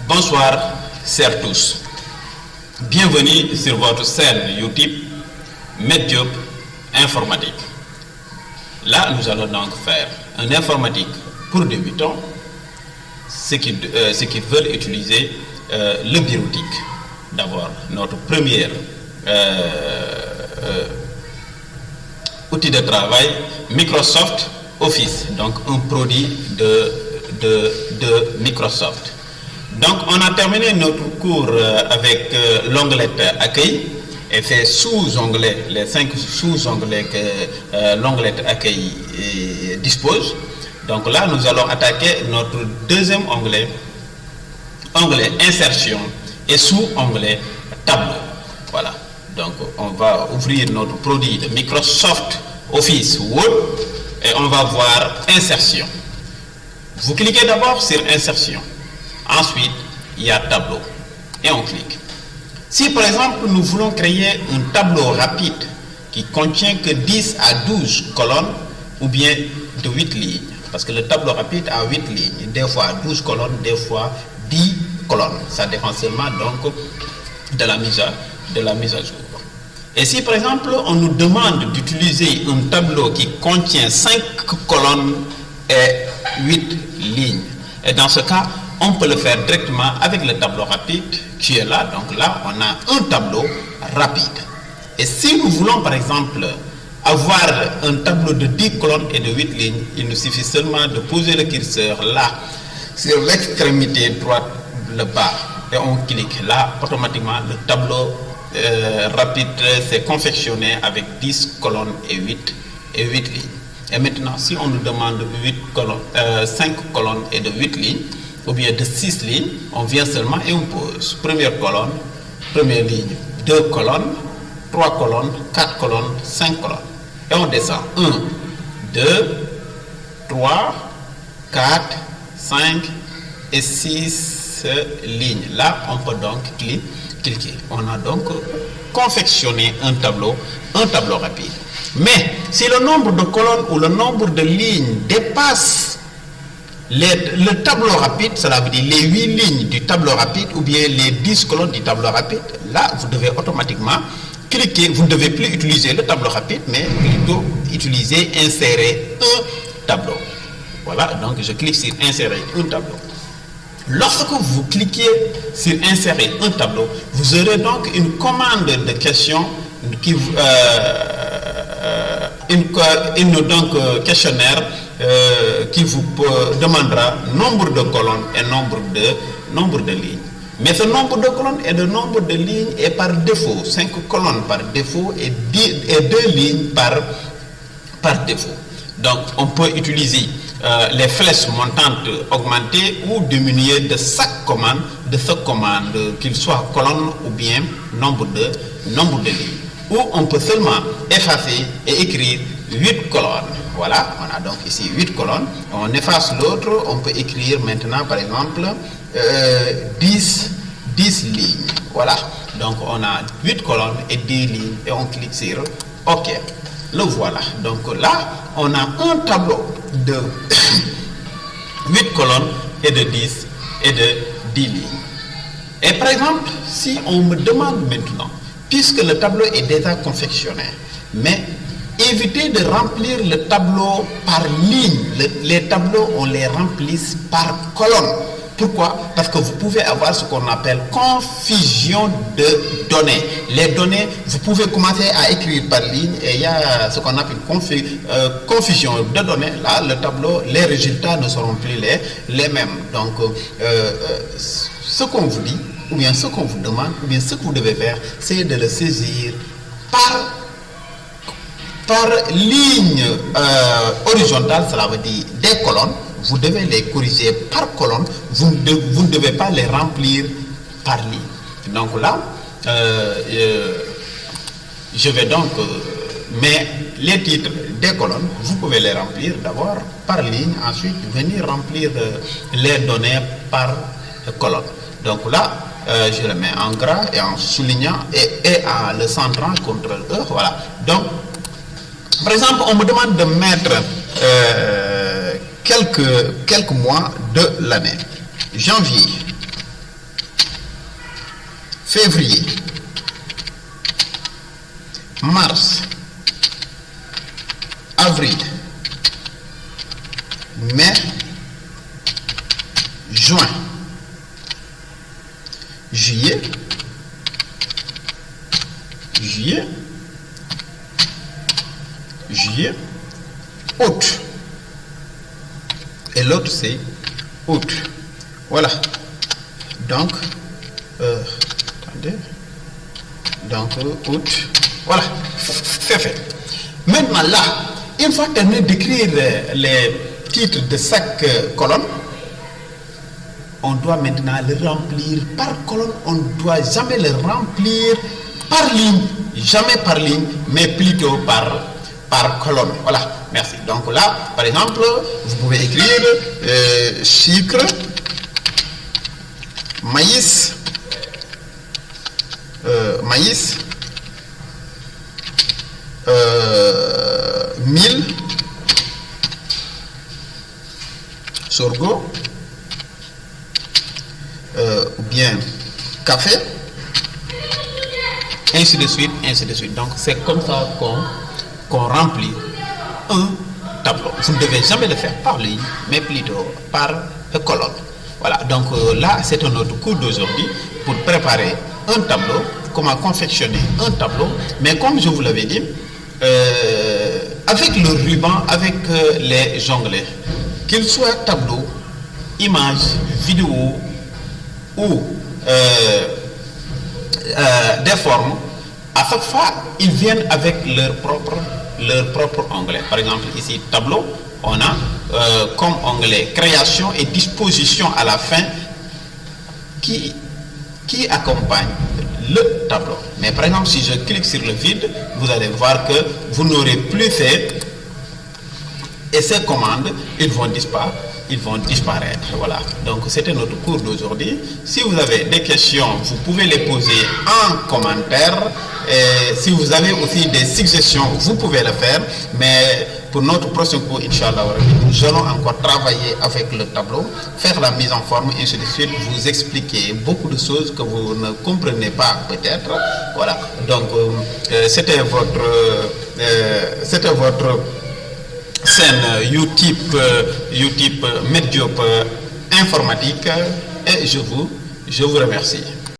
Bonsoir, chers tous. Bienvenue sur votre chaîne YouTube Medjob Informatique. Là, nous allons donc faire un informatique pour débutants, ceux qui veulent utiliser le bureautique. D'abord, notre premier outil de travail, Microsoft Office, donc un produit de Microsoft. Donc, on a terminé notre cours avec l'onglet Accueil et fait sous-onglets, les 5 sous-onglets que l'onglet Accueil dispose. Donc là, nous allons attaquer notre deuxième onglet, onglet Insertion et sous-onglet Tableau. Voilà. Donc, on va ouvrir notre produit de Microsoft Office Word et on va voir Insertion. Vous cliquez d'abord sur Insertion. Ensuite, il y a Tableau et on clique. Si par exemple, nous voulons créer un tableau rapide qui contient que 10 à 12 colonnes ou bien de 8 lignes, parce que le tableau rapide a 8 lignes, des fois 12 colonnes, des fois 10 colonnes. Ça dépend seulement donc de la mise à jour. Et si par exemple, on nous demande d'utiliser un tableau qui contient 5 colonnes et 8 lignes, et dans ce cas, on peut le faire directement avec le tableau rapide qui est là. Donc là, on a un tableau rapide. Et si nous voulons par exemple avoir un tableau de 10 colonnes et de 8 lignes, il nous suffit seulement de poser le curseur là, sur l'extrémité droite, le bas, et on clique là, automatiquement le tableau rapide s'est confectionné avec 10 colonnes et 8 lignes. Et maintenant, si on nous demande 5 colonnes et de 8 lignes, ou bien de 6 lignes, on vient seulement et on pose première colonne, première ligne, 2 colonnes, 3 colonnes, 4 colonnes, 5 colonnes. Et on descend 1, 2, 3, 4, 5 et 6 lignes. Là, on peut donc cliquer. On a donc confectionné un tableau rapide. Mais si le nombre de colonnes ou le nombre de lignes dépasse le tableau rapide, cela veut dire les 8 lignes du tableau rapide ou bien les 10 colonnes du tableau rapide, là, vous devez automatiquement cliquer. Vous ne devez plus utiliser le tableau rapide, mais plutôt utiliser insérer un tableau. Voilà, donc je clique sur insérer un tableau. Lorsque vous cliquez sur insérer un tableau, vous aurez donc une commande de questions qui questionnaire qui vous demandera nombre de colonnes et nombre de lignes. Mais ce nombre de colonnes et le nombre de lignes est par défaut, 5 colonnes par défaut et 2 lignes par défaut. Donc on peut utiliser les flèches montantes augmentées ou diminuer de chaque commande, qu'il soit colonne ou bien nombre de lignes. Ou on peut seulement effacer et écrire 8 colonnes. Voilà, on a donc ici 8 colonnes. On efface l'autre, on peut écrire maintenant par exemple 10 lignes. Voilà, donc on a 8 colonnes et 10 lignes et on clique sur OK. Le voilà. Donc là, on a un tableau de 8 colonnes et de 10 lignes. Et par exemple, si on me demande maintenant, puisque le tableau est déjà confectionné, mais évitez de remplir le tableau par ligne. Les tableaux, on les remplisse par colonne. Pourquoi? Parce que vous pouvez avoir ce qu'on appelle confusion de données. Les données, vous pouvez commencer à écrire par ligne et il y a ce qu'on appelle confusion de données. Là, le tableau, les résultats ne seront plus les mêmes. Donc, ce qu'on vous dit, ou bien ce qu'on vous demande, ou bien ce que vous devez faire, c'est de le saisir par ligne horizontale, cela veut dire des colonnes. Vous devez les corriger par colonne, vous ne devez pas les remplir par ligne. Donc là, je vais donc, mais les titres des colonnes, vous pouvez les remplir d'abord par ligne, ensuite venir remplir les données par colonne. Donc là, je le mets en gras et en soulignant et en le centrant contre E. Voilà. Donc, par exemple, on me demande de mettre quelques mois de l'année. Janvier, février, mars, avril, mai, juin, juillet, août. Et l'autre c'est août. Voilà. Donc, attendez. Donc, août. Voilà. C'est fait. Maintenant là, une fois terminé d'écrire les titres de chaque colonne, on doit maintenant le remplir par colonne. On ne doit jamais le remplir par ligne. Jamais par ligne, mais plutôt par colonne. Voilà. Merci. Donc là, par exemple, vous pouvez écrire sucre, maïs, mil, sorgho, ou bien café, ainsi de suite, ainsi de suite. Donc c'est comme ça qu'on remplit un tableau. Vous ne devez jamais le faire par ligne, mais plutôt par colonne. Voilà, donc là c'est un autre cours d'aujourd'hui pour préparer un tableau, comment confectionner un tableau, mais comme je vous l'avais dit, avec le ruban, avec les onglets, qu'il soit tableau, image, vidéo ou des formes, à chaque fois ils viennent avec leur propre onglet. Par exemple ici tableau, on a comme onglet création et disposition à la fin qui accompagne le tableau. Mais par exemple si je clique sur le vide, vous allez voir que vous n'aurez plus fait, et ces commandes ils vont disparaître. Voilà, donc c'était notre cours d'aujourd'hui. Si vous avez des questions, vous pouvez les poser en commentaire, et si vous avez aussi des suggestions, vous pouvez le faire. Mais pour notre prochain cours, Inch'Allah, nous allons encore travailler avec le tableau, faire la mise en forme, et ainsi de suite, vous expliquer beaucoup de choses que vous ne comprenez pas peut-être. Voilà, donc c'était votre chaîne YouTube Medjob informatique, et je vous remercie.